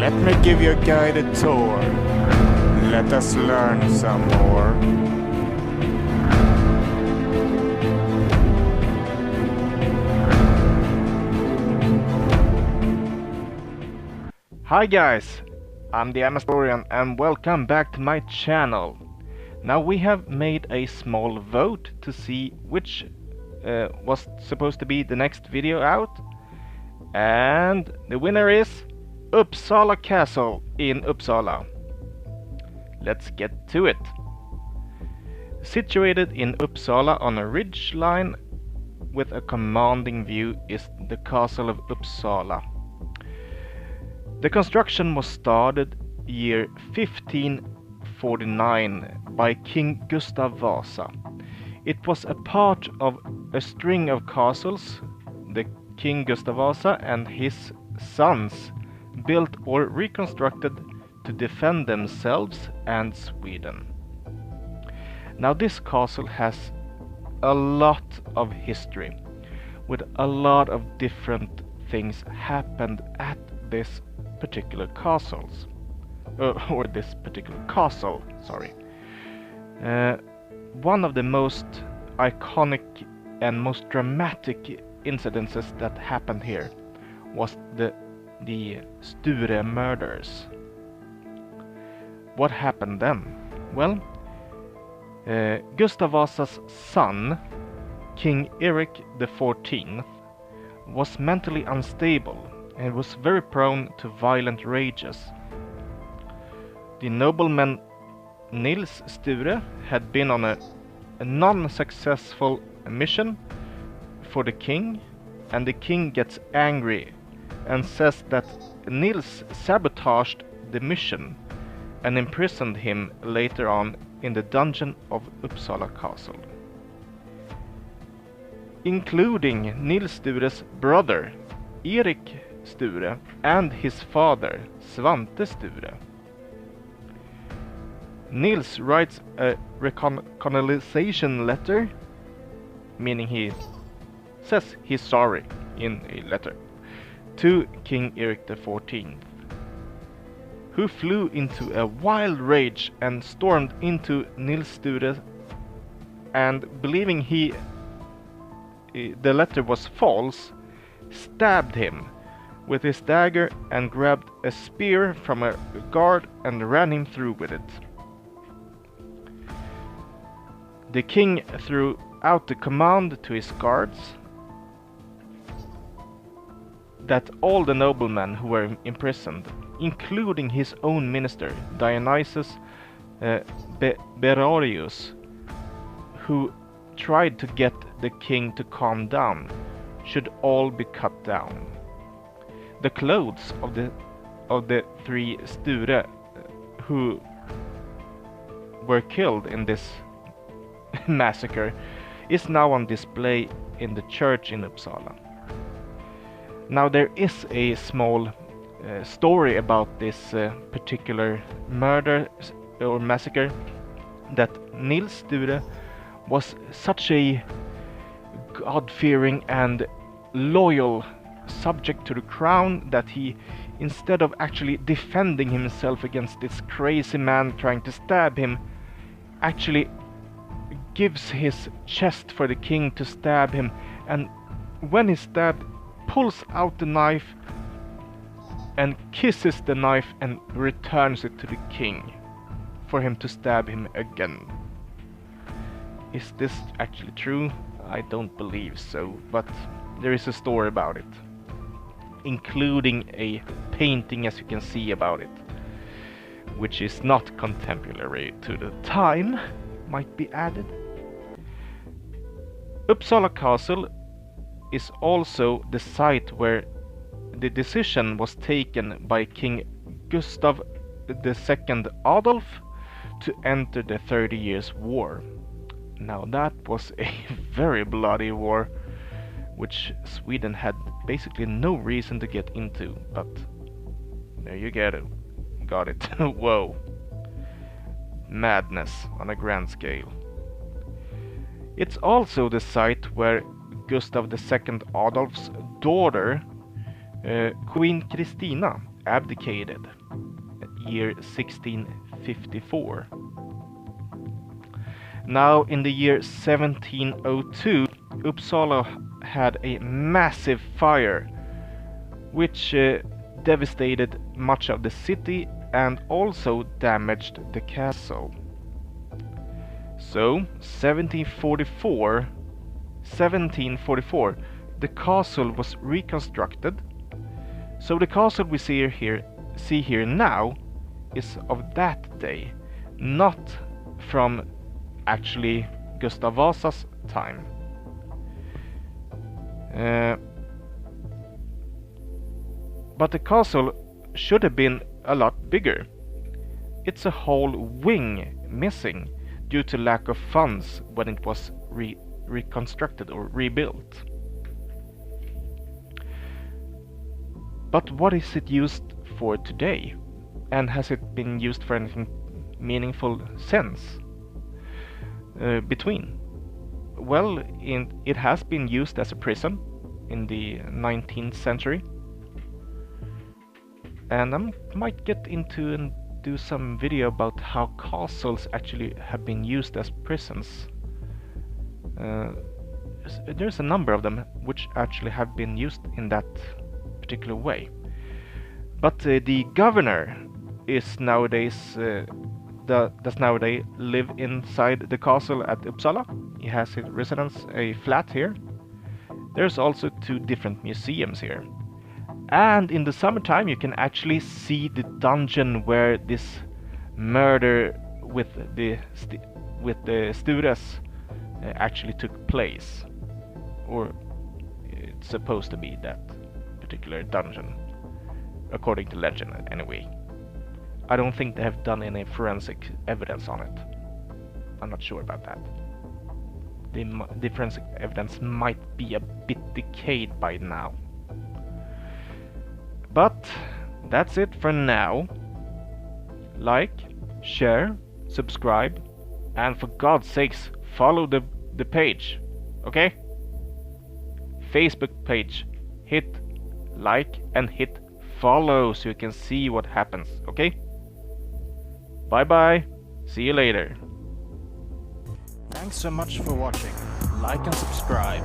Let me give you a guided tour. Let us learn some more. Hi guys, I'm the Historian and welcome back to my channel. Now we have made a small vote to see which was supposed to be the next video out, and the winner is Uppsala Castle in Uppsala. Let's get to it. Situated in Uppsala on a ridge line with a commanding view is the Castle of Uppsala. The construction was started year 1549 by King Gustav Vasa. It was a part of a string of castles the King Gustav Vasa and his sons built or reconstructed to defend themselves and Sweden. Now this castle has a lot of history, with a lot of different things happened at this particular castles, or this particular castle, sorry. One of the most iconic and most dramatic incidences that happened here was the Sture murders. What happened then? Well, Gustav Vasa's son, King Erik XIV, was mentally unstable and was very prone to violent rages. The nobleman Nils Sture had been on a non-successful mission for the king, and the king gets angry and says that Nils sabotaged the mission and imprisoned him later on in the dungeon of Uppsala Castle, including Nils Sture's brother Erik Sture and his father Svante Sture. Nils writes a reconciliation letter, meaning he says he's sorry in a letter, to King Erik XIV, who flew into a wild rage and stormed into Nils Sture, and believing the letter was false, stabbed him with his dagger and grabbed a spear from a guard and ran him through with it. The king threw out the command to his guards that all the noblemen who were imprisoned, including his own minister Dionysius Berarius, who tried to get the king to calm down, should all be cut down. The clothes of the three Sture who were killed in this massacre is now on display in the church in Uppsala. Now there is a small story about this particular murder or massacre, that Nils Sture was such a God-fearing and loyal subject to the crown that he, instead of actually defending himself against this crazy man trying to stab him, actually gives his chest for the king to stab him, and when he's stabbed, pulls out the knife and kisses the knife and returns it to the king for him to stab him again. Is this actually true? I don't believe so, but there is a story about it, including a painting, as you can see, about it, which is not contemporary to the time, might be added. Uppsala Castle is also the site where the decision was taken by King Gustav II Adolf to enter the 30 Years' War. Now that was a very bloody war, which Sweden had basically no reason to get into, but there you get it. Got it. Whoa. Madness on a grand scale. It's also the site where Gustav II Adolf's daughter, Queen Christina, abdicated, year 1654. Now in the year 1702, Uppsala had a massive fire which devastated much of the city and also damaged the castle. So 1744, the castle was reconstructed. So the castle we see here now is of that day, not from actually Gustav Vasa's time. But the castle should have been a lot bigger. It's a whole wing missing due to lack of funds when it was reconstructed or rebuilt. But what is it used for today? And has it been used for anything meaningful since? Between? Well, it has been used as a prison in the 19th century. And I might get into and do some video about how castles actually have been used as prisons. There's a number of them which actually have been used in that particular way. But the governor is nowadays does nowadays live inside the castle at Uppsala. He has his residence, a flat here. There's also 2 different museums here. And in the summertime you can actually see the dungeon where this murder with the Stures actually took place. Or it's supposed to be that particular dungeon, according to legend anyway. I don't think they have done any forensic evidence on it. I'm not sure about that. The forensic evidence might be a bit decayed by now. But that's it for now. Like, share, subscribe, and for God's sakes, follow the page, okay? Facebook page. Hit like and hit follow so you can see what happens, okay? Bye bye. See you later. Thanks so much for watching. Like and subscribe.